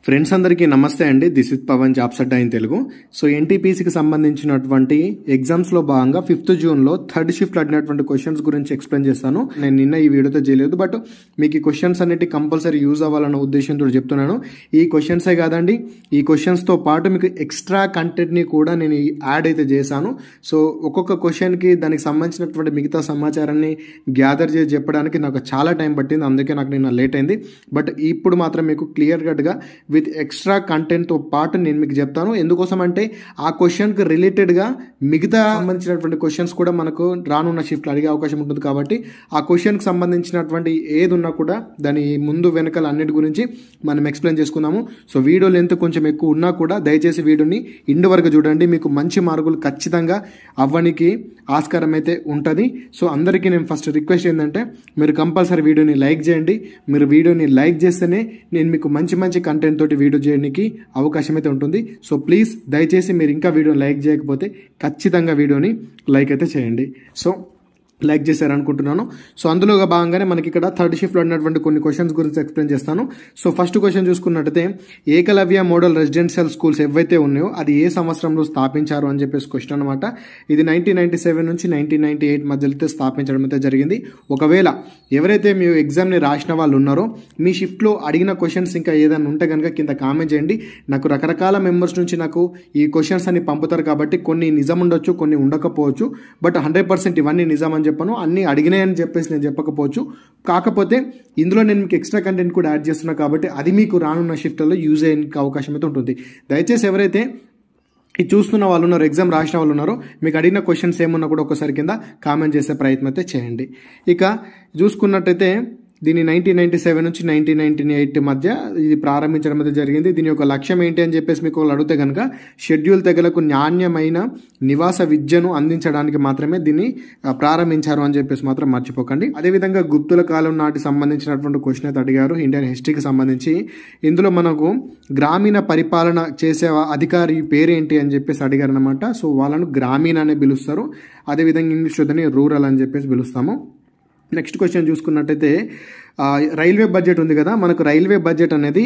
Friends అందరికీ నమస్తే అండి. This is Pavan jobs Adda in Telugu. So ఎన్టీపీసీకి సంబంధించినటువంటి ఎగ్జామ్స్ లో భాగంగా 5th జూన్లో థర్డ్ షిఫ్ట్ అడిగినటువంటి క్వశ్చన్స్ గురించి ఎక్స్ప్లెయిన్ చేస్తాను. నేను నిన్న ఈ వీడియోతో చేయలేదు, బట్ మీకు ఈ క్వశ్చన్స్ అన్నిటి కంపల్సరీ యూజ్ అవ్వాలన్న ఉద్దేశంతో చెప్తున్నాను. ఈ క్వశ్చన్సే కాదండి, ఈ క్వశ్చన్స్ తో పాటు మీకు ఎక్స్ట్రా కంటెంట్ ని కూడా నేను యాడ్ అయితే చేశాను. సో ఒక్కొక్క క్వశ్చన్ కి దానికి సంబంధించినటువంటి మిగతా సమాచారాన్ని గ్యాదర్ చేసి చెప్పడానికి నాకు చాలా టైం పట్టింది, అందుకే నాకు నిన్న లేట్ అయింది. బట్ ఇప్పుడు మాత్రం మీకు క్లియర్ కట్ గా విత్ ఎక్స్ట్రా కంటెంట్తో పాటు నేను మీకు చెప్తాను. ఎందుకోసం అంటే ఆ క్వశ్చన్కి రిలేటెడ్గా మిగతా సంబంధించినటువంటి క్వశ్చన్స్ కూడా మనకు రానున్న షిఫ్ట్లో అడిగే అవకాశం ఉంటుంది. కాబట్టి ఆ క్వశ్చన్కి సంబంధించినటువంటి ఏది ఉన్నా కూడా దాని ముందు వెనకాల అన్నిటి గురించి మనం ఎక్స్ప్లెయిన్ చేసుకుందాము. సో వీడియో లెంత్ కొంచెం ఎక్కువ ఉన్నా కూడా దయచేసి వీడియోని ఇండ్ వరకు చూడండి, మీకు మంచి మార్కులు ఖచ్చితంగా అవ్వడానికి ఆస్కారం అయితే ఉంటుంది. సో అందరికీ నేను ఫస్ట్ రిక్వెస్ట్ ఏంటంటే మీరు కంపల్సరీ వీడియోని లైక్ చేయండి. మీరు వీడియోని లైక్ చేస్తేనే నేను మీకు మంచి మంచి కంటెంట్ తోటి వీడియో చేయడానికి అవకాశం అయితే ఉంటుంది. సో ప్లీజ్ దయచేసి మీరు ఇంకా వీడియోని లైక్ చేయకపోతే ఖచ్చితంగా వీడియోని లైక్ అయితే చేయండి. So like చేశారనుకుంటున్నాను. సో అందులో భాగంగానే మనకి ఇక్కడ థర్డ్ షిఫ్ట్లో ఉన్నటువంటి కొన్ని క్వశ్చన్స్ గురించి ఎక్స్ప్లెయిన్ చేస్తాను. సో ఫస్ట్ క్వశ్చన్ చూసుకున్నట్టయితే ఏకలవ్య మోడల్ రెసిడెన్షియల్ స్కూల్స్ ఏవైతే ఉన్నాయో అది ఏ సంవత్సరంలో స్థాపించారు అని చెప్పేసి క్వశ్చన్ అనమాట. ఇది 1997 నుంచి 1998 మధ్యలో అయితే స్థాపించడం అయితే జరిగింది. ఒకవేళ ఎవరైతే మీ ఎగ్జామ్ని రాసిన వాళ్ళు ఉన్నారో మీ షిఫ్ట్లో అడిగిన క్వశ్చన్స్ ఇంకా ఏదైనా ఉంటే కనుక కింద కామెంట్ చేయండి. నాకు రకరకాల మెంబర్స్ నుంచి నాకు ఈ క్వశ్చన్స్ అన్ని పంపుతారు కాబట్టి కొన్ని నిజం ఉండొచ్చు, కొన్ని ఉండకపోవచ్చు. బట్ 100% ఇవన్నీ నిజం అని చెప్పను, అన్ని అడిగినాయని చెప్పేసి నేను చెప్పకపోవచ్చు. కాకపోతే ఇందులో నేను మీకు ఎక్స్ట్రా కంటెంట్ కూడా యాడ్ చేస్తున్నా కాబట్టి అది మీకు రానున్న షిఫ్ట్లో యూజ్ అయ్యే అవకాశం అయితే ఉంటుంది. దయచేసి ఎవరైతే ఇది చూస్తున్న వాళ్ళు ఉన్నారు, ఎగ్జామ్ రాసిన వాళ్ళు ఉన్నారో మీకు అడిగిన క్వశ్చన్స్ ఏమన్నా కూడా ఒకసారి కింద కామెంట్ చేసే ప్రయత్నం అయితే చేయండి. ఇక చూసుకున్నట్టయితే దీన్ని 1997 నుంచి 1998 మధ్య ఇది ప్రారంభించడం అయితే జరిగింది. దీని యొక్క లక్ష్యం ఏంటి అని చెప్పేసి మీకు వాళ్ళు అడిగితే కనుక షెడ్యూల్ తెగలకు నాణ్యమైన నివాస విద్యను అందించడానికి మాత్రమే దీన్ని ప్రారంభించారు అని చెప్పేసి మాత్రం మర్చిపోకండి. అదేవిధంగా గుప్తుల కాలం నాటి సంబంధించినటువంటి క్వశ్చన్ అయితే అడిగారు ఇండియన్ హిస్టరీకి సంబంధించి. ఇందులో మనకు గ్రామీణ పరిపాలన చేసే అధికారి పేరేంటి అని చెప్పేసి అడిగారు అనమాట. సో వాళ్ళను గ్రామీణ అనే పిలుస్తారు, అదేవిధంగా ఇంగ్లీష్ వద్దని రూరల్ అని చెప్పేసి పిలుస్తాము. నెక్స్ట్ క్వశ్చన్ చూసుకున్నట్టయితే రైల్వే బడ్జెట్ ఉంది కదా, మనకు రైల్వే బడ్జెట్ అనేది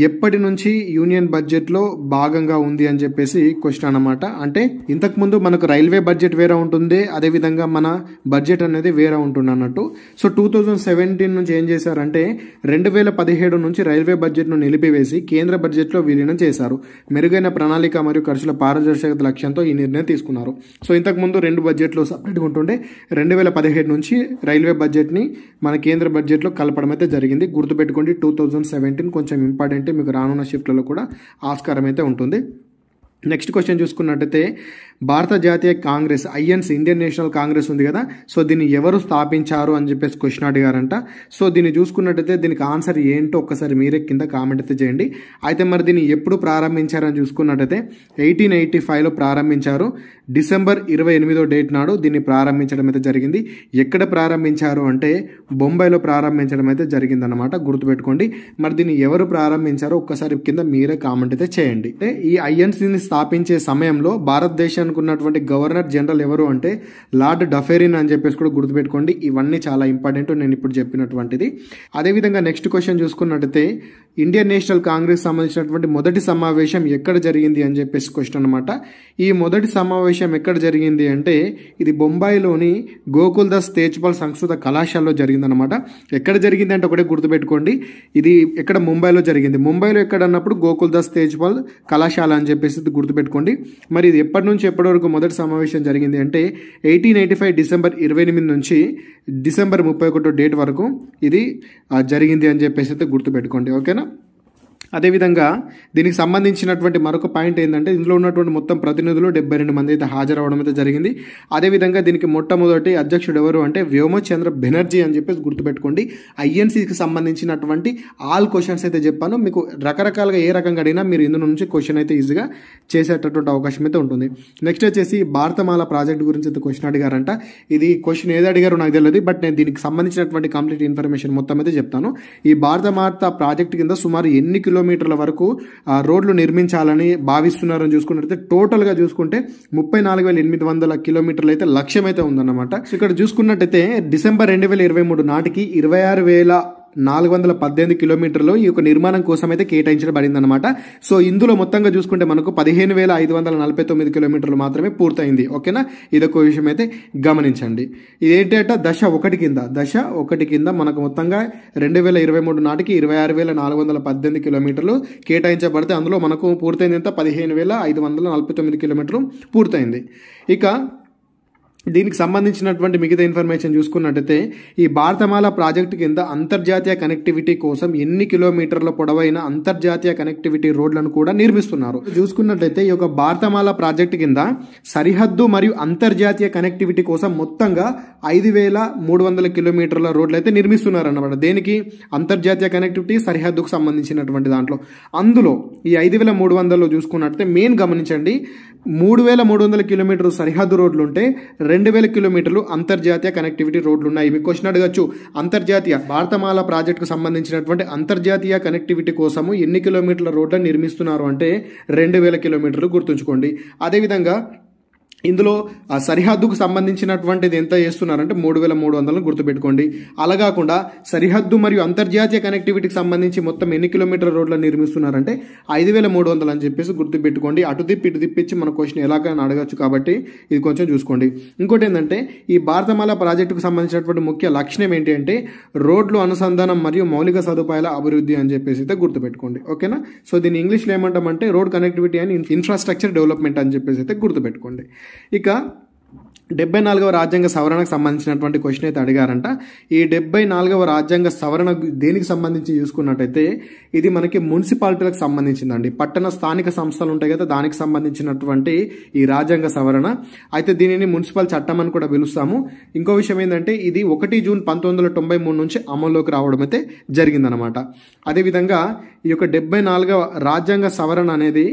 ఎప్పటి నుంచి యూనియన్ బడ్జెట్లో భాగంగా ఉంది అని చెప్పేసి క్వశ్చన్ అనమాట. అంటే ఇంతకుముందు మనకు రైల్వే బడ్జెట్ వేరే ఉంటుంది, అదేవిధంగా మన బడ్జెట్ అనేది వేరే ఉంటుంది అన్నట్టు. సో 2017 నుంచి ఏం చేశారంటే 2017 నుంచి రైల్వే బడ్జెట్ను నిలిపివేసి కేంద్ర బడ్జెట్లో విలీనం చేశారు. మెరుగైన ప్రణాళిక మరియు ఖర్చుల పారదర్శకత లక్ష్యంతో ఈ నిర్ణయం తీసుకున్నారు. సో ఇంతకుముందు 2 బడ్జెట్లు సపరేట్గా ఉంటుండే, 2017 నుంచి రైల్వే బడ్జెట్ని మన కేంద్ర బడ్జెట్లో కలపడం అయితే జరిగింది. గుర్తుపెట్టుకోండి 2017 కొంచెం ఇంపార్టెంట్, మీకు రానున్న షిఫ్ట్లలో కూడా ఆస్కారం అయితే ఉంటుంది. నెక్స్ట్ క్వశ్చన్ చూసుకున్నట్టయితే భారత జాతీయ Congress INC Indian national Congress ఉంది కదా, సో దీన్ని ఎవరు స్థాపించారు అని చెప్పేసి క్వశ్చన్ అడిగారంట. సో దీన్ని చూసుకున్నట్టయితే దీనికి ఆన్సర్ ఏంటో ఒక్కసారి మీరే కింద కామెంట్ అయితే చేయండి. అయితే మరి దీన్ని ఎప్పుడు ప్రారంభించారని చూసుకున్నట్టయితే 1885లో ప్రారంభించారు. డిసెంబర్ 28వ డేట్ నాడు దీన్ని ప్రారంభించడం అయితే జరిగింది. ఎక్కడ ప్రారంభించారు అంటే బొంబాయిలో ప్రారంభించడం అయితే జరిగిందన్నమాట, గుర్తుపెట్టుకోండి. మరి దీన్ని ఎవరు ప్రారంభించారో ఒక్కసారి కింద మీరే కామెంట్ అయితే చేయండి. అంటే ఈ ఐఎన్సీని స్థాపించే సమయంలో భారతదేశానికి ఉన్నటువంటి గవర్నర్ జనరల్ ఎవరు అంటే లార్డ్ డఫెరిన్ అని చెప్పేసి కూడా గుర్తుపెట్టుకోండి. ఇవన్నీ చాలా ఇంపార్టెంట్ నేను ఇప్పుడు చెప్పినటువంటిది. అదేవిధంగా నెక్స్ట్ క్వశ్చన్ చూసుకున్నట్టయితే ఇండియన్ నేషనల్ కాంగ్రెస్ సంబంధించినటువంటి మొదటి సమావేశం ఎక్కడ జరిగింది అని చెప్పేసి క్వశ్చన్ అనమాట. ఈ మొదటి సమావేశం ఎక్కడ జరిగింది అంటే ఇది బొంబాయిలోని గోకుల్దాస్ తేజ్పాల్ సంస్కృత కళాశాలలో జరిగిందనమాట. ఎక్కడ జరిగింది అంటే ఒకటే గుర్తుపెట్టుకోండి, ఇది ఎక్కడ ముంబైలో జరిగింది. ముంబైలో ఎక్కడ అన్నప్పుడు గోకుల్దాస్ తేజ్పాల్ కళాశాల అని చెప్పేసి గుర్తుపెట్టుకోండి. మరి ఇది ఎప్పటి నుంచి ఎప్పటి వరకు మొదటి సమావేశం జరిగింది అంటే 1885 డిసెంబర్ 28 నుంచి డిసెంబర్ 31 డేట్ వరకు ఇది జరిగింది అని చెప్పేసి అయితే గుర్తుపెట్టుకోండి, ఓకేనా. అదేవిధంగా దీనికి సంబంధించినటువంటి మరొక పాయింట్ ఏంటంటే ఇందులో ఉన్నటువంటి మొత్తం ప్రతినిధులు 72 మంది అయితే హాజరవడం అయితే జరిగింది. అదేవిధంగా దీనికి మొట్టమొదటి అధ్యక్షుడు ఎవరు అంటే వ్యోమచంద్ర బెనర్జీ అని చెప్పేసి గుర్తుపెట్టుకోండి. ఐఎన్సీకి సంబంధించినటువంటి ఆల్ క్వశ్చన్స్ అయితే చెప్పాను, మీకు రకరకాలుగా ఏ రకంగా అడిగినా మీరు ఇందులో నుంచి క్వశ్చన్ అయితే ఈజీగా చేసేటటువంటి అవకాశం అయితే ఉంటుంది. నెక్స్ట్ వచ్చేసి భారతమాల ప్రాజెక్ట్ గురించి అయితే క్వశ్చన్ అడిగారంట. ఇది క్వశ్చన్ ఏది అడిగారో నాకు తెలియదు, బట్ నేను దీనికి సంబంధించినటువంటి కంప్లీట్ ఇన్ఫర్మేషన్ మొత్తం అయితే చెప్తాను. ఈ భారతమాత ప్రాజెక్ట్ కింద సుమారు ఎన్ని కిలోమీటర్ల వరకు రోడ్లు నిర్మించాలని భావిస్తున్నారని చూసుకున్నట్లయితే టోటల్గా చూసుకుంటే 34,800 కిలోమీటర్లు అయితే లక్ష్యం అయితే ఉందన్నమాట. సో ఇక్కడ చూసుకున్నట్టయితే డిసెంబర్ 2023 నాటికి 26,000 418 కిలోమీటర్లు ఈ యొక్క నిర్మాణం కోసం అయితే కేటాయించబడింది అనమాట. సో ఇందులో మొత్తంగా చూసుకుంటే మనకు 15,549 కిలోమీటర్లు మాత్రమే పూర్తయింది. ఓకేనా, ఇదొక విషయం అయితే గమనించండి. ఇదేంటంటే దశ 1 కింద మనకు మొత్తంగా 2023 నాటికి 26,418 కిలోమీటర్లు కేటాయించబడితే అందులో మనకు పూర్తయింది ఎంత 15,549 కిలోమీటర్లు పూర్తయింది. ఇక దీనికి సంబంధించినటువంటి మిగతా ఇన్ఫర్మేషన్ చూసుకున్నట్టయితే ఈ భారతమాల ప్రాజెక్టు కింద అంతర్జాతీయ కనెక్టివిటీ కోసం ఎన్ని కిలోమీటర్ల పొడవైన అంతర్జాతీయ కనెక్టివిటీ రోడ్లను కూడా నిర్మిస్తున్నారు. చూసుకున్నట్లయితే ఈ యొక్క భారతమాల ప్రాజెక్టు కింద సరిహద్దు మరియు అంతర్జాతీయ కనెక్టివిటీ కోసం మొత్తంగా 5,300 కిలోమీటర్ల రోడ్లు అయితే నిర్మిస్తున్నారు అన్నమాట. దేనికి? అంతర్జాతీయ కనెక్టివిటీ, సరిహద్దుకు సంబంధించినటువంటి దాంట్లో. అందులో ఈ 5,300లో చూసుకున్నట్లయితే మెయిన్ గమనించండి, 3,300 కిలోమీటర్లు సరిహద్దు రోడ్లు ఉంటే 2,000 కిలోమీటర్లు అంతర్జాతీయ కనెక్టివిటీ రోడ్లు ఉన్నాయి. మీకు క్వశ్చన్ అడగచ్చు, అంతర్జాతీయ భారతమాల ప్రాజెక్టుకు సంబంధించినటువంటి అంతర్జాతీయ కనెక్టివిటీ కోసము ఎన్ని కిలోమీటర్ల రోడ్లను నిర్మిస్తున్నారు అంటే 2,000 కిలోమీటర్లు గుర్తుంచుకోండి. అదేవిధంగా ఇందులో సరిహద్దుకు సంబంధించినటువంటిది ఎంత చేస్తున్నారంటే 3,300 గుర్తుపెట్టుకోండి. అలా కాకుండా సరిహద్దు మరియు అంతర్జాతీయ కనెక్టివిటీకి సంబంధించి మొత్తం ఎన్ని కిలోమీటర్ రోడ్లను నిర్మిస్తున్నారంటే 5,300 అని చెప్పేసి గుర్తుపెట్టుకోండి. అటు తిప్పి ఇటు తిప్పించి మన క్వశ్చన్ ఎలాగైనా అడగచ్చు కాబట్టి ఇది కొంచెం చూసుకోండి. ఇంకోటి ఏంటంటే ఈ భారతమాల ప్రాజెక్టుకు సంబంధించినటువంటి ముఖ్య లక్ష్యం ఏంటి అంటే రోడ్లు అనుసంధానం మరియు మౌలిక సదుపాయాల అభివృద్ధి అని చెప్పేసి అయితే గుర్తుపెట్టుకోండి. ఓకేనా, సో దీన్ని ఇంగ్లీష్లో ఏమంటామంటే road connectivity and infrastructure development అని చెప్పేసి అయితే గుర్తుపెట్టుకోండి. ఇక 74వ రాజ్యాంగ సవరణకు సంబంధించినటువంటి క్వశ్చన్ అయితే అడిగారంట. ఈ 74వ రాజ్యాంగ సవరణ దేనికి సంబంధించి చూసుకున్నట్టయితే ఇది మనకి మున్సిపాలిటీలకు సంబంధించిందండి. పట్టణ స్థానిక సంస్థలు ఉంటాయి కదా, దానికి సంబంధించినటువంటి ఈ రాజ్యాంగ సవరణ. అయితే దీనిని మున్సిపల్ చట్టం అని కూడా పిలుస్తాము. ఇంకో విషయం ఏంటంటే ఇది 1 జూన్ 1993 నుంచి అమల్లోకి రావడం అయితే జరిగిందనమాట. అదేవిధంగా ఈ యొక్క 74వ రాజ్యాంగ సవరణ అనేది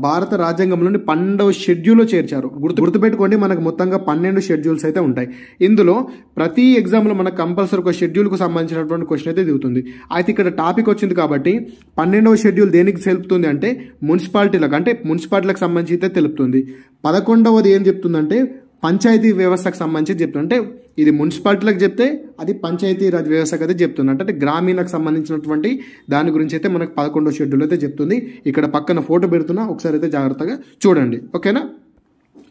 భారత రాజ్యాంగంలోని 12వ షెడ్యూల్లో చేర్చారు. గుర్తుపెట్టుకోండి, మనకు మొత్తంగా 12 షెడ్యూల్స్ అయితే ఉంటాయి. ఇందులో ప్రతి ఎగ్జామ్లో మనకు కంపల్సరీ ఒక షెడ్యూల్కు సంబంధించినటువంటి క్వశ్చన్ అయితే దిగుతుంది. అయితే ఇక్కడ టాపిక్ వచ్చింది కాబట్టి 12వ షెడ్యూల్ దేనికి తెలుపుతుంది అంటే మున్సిపాలిటీలకు సంబంధించి అయితే తెలుపుతుంది. 11వది ఏం చెప్తుందంటే పంచాయతీ వ్యవస్థకు సంబంధించి చెప్తుంది. అంటే ఇది మున్సిపాలిటీలకు చెప్తే అది పంచాయతీ రాజ్ వ్యవస్థకు అయితే చెప్తుంది. అంటే గ్రామీణకు సంబంధించినటువంటి దాని గురించి అయితే మనకు 11వ షెడ్యూల్ అయితే చెప్తుంది. ఇక్కడ పక్కన ఫోటో పెడుతున్నా, ఒకసారి అయితే జాగ్రత్తగా చూడండి. ఓకేనా,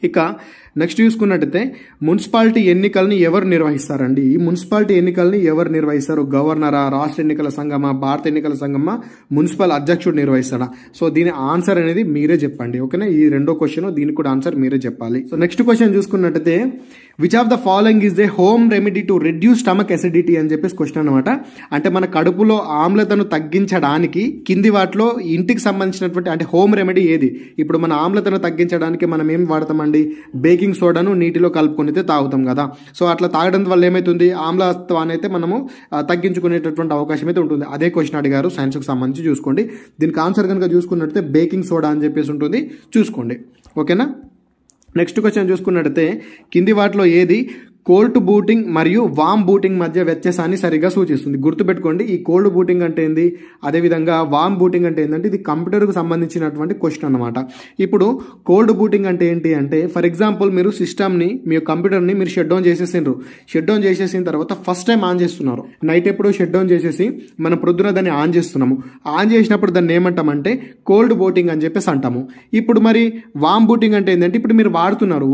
ఇక నెక్స్ట్ చూసుకున్నట్టయితే మున్సిపాలిటీ ఎన్నికల్ని ఎవరు నిర్వహిస్తారండి? ఈ మున్సిపాలిటీ ఎన్నికల్ని ఎవరు నిర్వహిస్తారు? గవర్నరా, రాష్ట్ర ఎన్నికల సంఘమా, భారత ఎన్నికల సంఘమా, మున్సిపల్ అధ్యక్షుడు నిర్వహిస్తాడా? సో దీని ఆన్సర్ అనేది మీరే చెప్పండి. ఓకేనా, ఈ రెండో క్వశ్చన్, దీనికి కూడా ఆన్సర్ మీరే చెప్పాలి. సో నెక్స్ట్ క్వశ్చన్ చూసుకున్నట్టయితే which of the following is a home remedy to reduce stomach acidity అని చెప్పేసి క్వశ్చన్ అనమాట. అంటే మన కడుపులో ఆమ్లతను తగ్గించడానికి కింది వాటిలో ఇంటికి సంబంధించినటువంటి అంటే హోమ్ రెమెడీ ఏది? ఇప్పుడు మన ఆమ్లతను తగ్గించడానికి మనం ఏం వాడతామండి? బేకింగ్ సోడాను నీటిలో కలుపుకొని అయితే తాగుతాం కదా. సో అట్లా తాగడం వల్ల ఏమవుతుంది? ఆమ్లత్వాన్ని అయితే మనము తగ్గించుకునేటటువంటి అవకాశం అయితే ఉంటుంది. అదే క్వశ్చన్ అడిగారు సైన్స్కి సంబంధించి. చూసుకోండి, దీనికి ఆన్సర్ కనుక చూసుకున్నట్టయితే బేకింగ్ సోడా అని చెప్పేసి ఉంటుంది. చూసుకోండి. ఓకేనా, నెక్స్ట్ క్వశ్చన్ చూసుకున్నట్టయితే కింది వాటిలో ఏది కోల్డ్ బూటింగ్ మరియు వామ్ బూటింగ్ మధ్య వ్యత్యాసాన్ని సరిగా సూచిస్తుంది? గుర్తుపెట్టుకోండి, ఈ కోల్డ్ బూటింగ్ అంటే ఏంది, అదేవిధంగా వామ్ బూటింగ్ అంటే ఏంటంటే ఇది కంప్యూటర్కు సంబంధించినటువంటి క్వశ్చన్ అనమాట. ఇప్పుడు కోల్డ్ బూటింగ్ అంటే ఏంటి అంటే ఫర్ ఎగ్జాంపుల్ మీరు సిస్టమ్ని, మీ కంప్యూటర్ని మీరు షట్ డౌన్ చేసేసిండ్రు. షట్ డౌన్ చేసేసిన తర్వాత ఫస్ట్ టైం ఆన్ చేస్తున్నారు. నైట్ ఎప్పుడు షట్ డౌన్ చేసేసి మనం ప్రొద్దున దాన్ని ఆన్ చేస్తున్నాము. ఆన్ చేసినప్పుడు దాన్ని ఏమంటామంటే కోల్డ్ బూటింగ్ అని చెప్పేసి అంటాము. ఇప్పుడు మరి వామ్ బూటింగ్ అంటే ఏంటంటే ఇప్పుడు మీరు వాడుతున్నారు,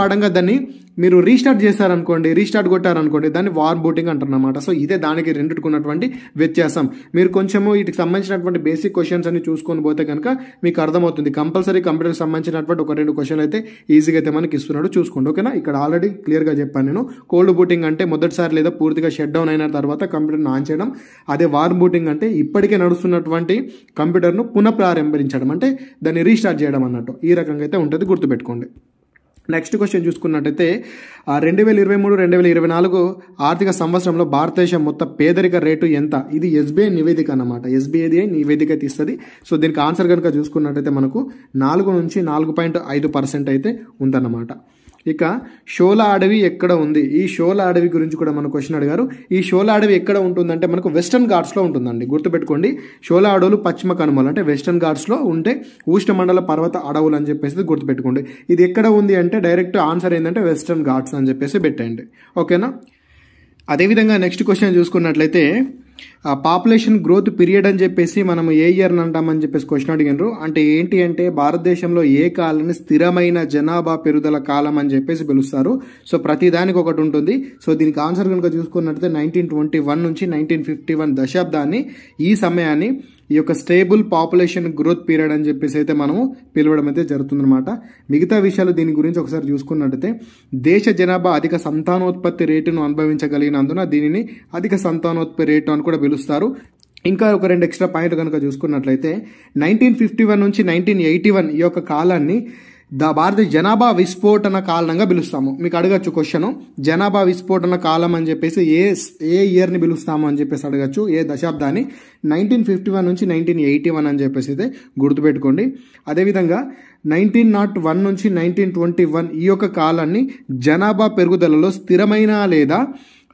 వాడంగా దాన్ని మీరు రీస్టార్ట్ చేశారనుకోండి, రీస్టార్ట్ కొట్టారనుకోండి, దాన్ని వార్మ్ బూటింగ్ అంటారన్నమాట. సో ఇదే దానికి రెండింటికున్నటువంటి వ్యత్యాసం. మీరు కొంచెము వీటికి సంబంధించినటువంటి బేసిక్ క్వశ్చన్స్ అన్ని చూసుకొని పోతే కనుక మీకు అర్థమవుతుంది. కంపల్సరీ కంప్యూటర్కి సంబంధించినటువంటి 1-2 క్వశ్చన్లు అయితే ఈజీగా అయితే మనకి ఇస్తున్నాడు. చూసుకోండి. ఓకేనా, ఇక్కడ ఆల్రెడీ క్లియర్గా చెప్పాను నేను. కోల్డ్ బూటింగ్ అంటే మొదటిసారి లేదా పూర్తిగా షట్ డౌన్ అయిన తర్వాత కంప్యూటర్ని ఆన్ చేయడం. అదే వార్మ్ బూటింగ్ అంటే ఇప్పటికే నడుస్తున్నటువంటి కంప్యూటర్ను పునఃప్రారంభించడం, అంటే దాన్ని రీస్టార్ట్ చేయడం అన్నట్టు. ఈ రకంగా అయితే ఉంటుంది, గుర్తుపెట్టుకోండి. నెక్స్ట్ క్వశ్చన్ చూసుకున్నట్టయితే 2023-2024 ఆర్థిక సంవత్సరంలో భారతదేశం మొత్తం పేదరిక రేటు ఎంత? ఇది ఎస్బీఐ నివేదిక అన్నమాట. ఎస్బీఐ నివేదిక తీస్తుంది. సో దీనికి ఆన్సర్ కనుక చూసుకున్నట్టయితే మనకు 4 నుంచి 4.5% అయితే ఉందన్నమాట. ఇక షోలా అడవి ఎక్కడ ఉంది? ఈ షోలా అడవి గురించి కూడా మన క్వశ్చన్ అడిగారు. ఈ షోలా అడవి ఎక్కడ ఉంటుందంటే మనకు వెస్టర్న్ ఘాట్స్లో ఉంటుందండి. గుర్తుపెట్టుకోండి, షోలా అడవులు పశ్చిమ కనుమలు అంటే వెస్టర్న్ ఘాట్స్లో ఉంటే ఉష్ణమండల పర్వత అడవులు అని చెప్పేసి గుర్తుపెట్టుకోండి. ఇది ఎక్కడ ఉంది అంటే డైరెక్ట్ ఆన్సర్ ఏంటంటే వెస్టర్న్ ఘాట్స్ అని చెప్పేసి పెట్టండి. ఓకేనా, అదేవిధంగా నెక్స్ట్ క్వశ్చన్ చూసుకున్నట్లయితే పాపులేషన్ గ్రోత్ పీరియడ్ అని చెప్పేసి మనం ఏ ఇయర్ అంటామని చెప్పేసి క్వశ్చన్ అడిగినారు. అంటే ఏంటి అంటే భారతదేశంలో ఏ కాలాన్ని స్థిరమైన జనాభా పెరుగుదల కాలం అని చెప్పేసి పిలుస్తారు. సో ప్రతి దానికి ఒకటి ఉంటుంది. సో దీనికి ఆన్సర్ కనుక చూసుకున్నట్లయితే 1921 నుంచి 1951 దశాబ్దాన్ని, ఈ సమయాన్ని ఈ యొక్క స్టేబుల్ పాపులేషన్ గ్రోత్ పీరియడ్ అని చెప్పేసి అయితే మనము పిలవడం అయితే జరుగుతుందన్నమాట. మిగతా విషయాలు దీని గురించి ఒకసారి చూసుకున్నట్టయితే దేశ జనాభా అధిక సంతానోత్పత్తి రేటును అనుభవించగలిగినందున దీనిని అధిక సంతానోత్పత్తి రేటు అని కూడా పిలుస్తారు. ఇంకా ఒక 2 ఎక్స్ట్రా పాయింట్లు కనుక చూసుకున్నట్లయితే 1951 నుంచి 1981 ఈ యొక్క కాలాన్ని భారతీయ జనాభా విస్ఫోటన కాలంగా పిలుస్తాము. మీకు అడగచ్చు క్వశ్చన్, జనాభా విస్ఫోటన కాలం అని చెప్పేసి ఏ ఇయర్ని పిలుస్తాము అని చెప్పేసి అడగచ్చు, ఏ దశాబ్దాన్ని. 1951 నుంచి 1981 అని చెప్పేసి అయితే గుర్తుపెట్టుకోండి. అదేవిధంగా 1901 నుంచి 1921 ఈ యొక్క కాలాన్ని జనాభా పెరుగుదలలో స్థిరమైన లేదా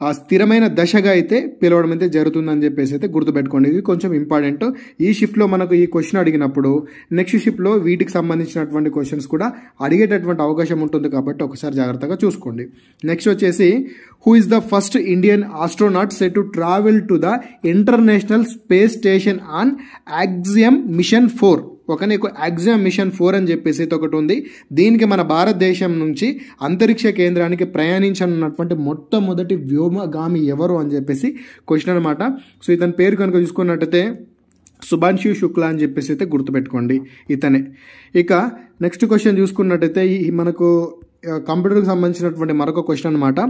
ఆ స్థిరమైన దశగా అయితే పిలవడం అయితే జరుగుతుందని చెప్పేసి అయితే గుర్తుపెట్టుకోండి. ఇది కొంచెం ఇంపార్టెంట్. ఈ షిఫ్ట్లో మనకు ఈ క్వశ్చన్ అడిగినప్పుడు నెక్స్ట్ షిఫ్ట్లో వీటికి సంబంధించినటువంటి క్వశ్చన్స్ కూడా అడిగేటటువంటి అవకాశం ఉంటుంది కాబట్టి ఒకసారి జాగ్రత్తగా చూసుకోండి. నెక్స్ట్ వచ్చేసి who is the first Indian astronaut set to travel to the international space station on Axiom mission 4. నీకు యాక్సియం మిషన్ 4 అని చెప్పేసి ఒకటి ఉంది. దీనికి మన భారతదేశం నుంచి అంతరిక్ష కేంద్రానికి ప్రయాణించనున్నటువంటి మొట్టమొదటి వ్యోమగామి ఎవరు అని చెప్పేసి క్వశ్చన్ అనమాట. సో ఇతని పేరు కనుక చూసుకున్నట్టయితే శుభాంశు శుక్లా అని చెప్పేసి అయితే గుర్తుపెట్టుకోండి, ఇతనే. ఇక నెక్స్ట్ క్వశ్చన్ చూసుకున్నట్టయితే మనకు కంప్యూటర్కి సంబంధించినటువంటి మరొక క్వశ్చన్ అనమాట.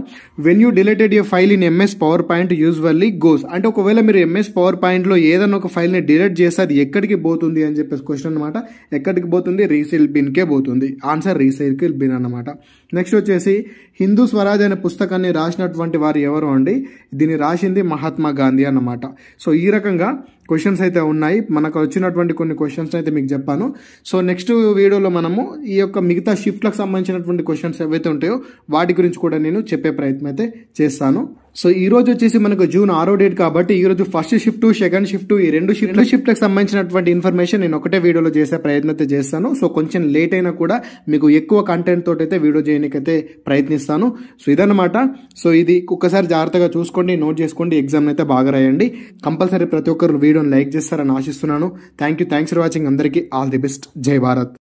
When you deleted A file in MS power point usually goes. అంటే ఒకవేళ మీరు ఎంఎస్ పవర్ పాయింట్లో ఏదైనా ఒక ఫైల్ని డిలీట్ చేస్తే అది ఎక్కడికి పోతుంది అని చెప్పేసి క్వశ్చన్ అనమాట. ఎక్కడికి పోతుంది? రీసైకిల్ బిన్కే పోతుంది. ఆన్సర్ రీసైకిల్ బిన్ అన్నమాట. నెక్స్ట్ వచ్చేసి హిందూ స్వరాజ్ అనే పుస్తకాన్ని రాసినటువంటి వారు ఎవరు అండి? దీన్ని రాసింది మహాత్మా గాంధీ అన్నమాట. సో ఈ రకంగా క్వశ్చన్స్ అయితే ఉన్నాయి. మనకు వచ్చినటువంటి కొన్ని క్వశ్చన్స్ అయితే మీకు చెప్పాను. సో నెక్స్ట్ వీడియోలో మనము ఈ యొక్క మిగతా షిఫ్ట్లకు సంబంధించినటువంటి క్వశ్చన్స్ ఏవైతే ఉంటాయో వాటి గురించి కూడా నేను చెప్పే ప్రయత్నం అయితే చేస్తాను. సో ఈ రోజు వచ్చేసి మనకు జూన్ 6వ డేట్ కాబట్టి ఈ రోజు ఫస్ట్ షిఫ్ట్, సెకండ్ షిఫ్ట్, ఈ రెండు షిఫ్ట్లకు సంబంధించినటువంటి ఇన్ఫర్మేషన్ నేను ఒకటే వీడియోలో చేసే ప్రయత్నం అయితే చేస్తాను. సో కొంచెం లేట్ అయినా కూడా మీకు ఎక్కువ కంటెంట్ తోటి అయితే వీడియో చేయడానికైతే ప్రయత్నిస్తాను. సో ఇదన్నమాట. సో ఇది ఒక్కసారి జాగ్రత్తగా చూసుకోండి, నోట్ చేసుకోండి, ఎగ్జామ్ అయితే బాగా రాయండి. కంపల్సరీ ప్రతి ఒక్కరు వీడియోని లైక్ చేస్తారని ఆశిస్తున్నాను. Thanks for watching. అందరికీ ఆల్ ది బెస్ట్. జై భారత్.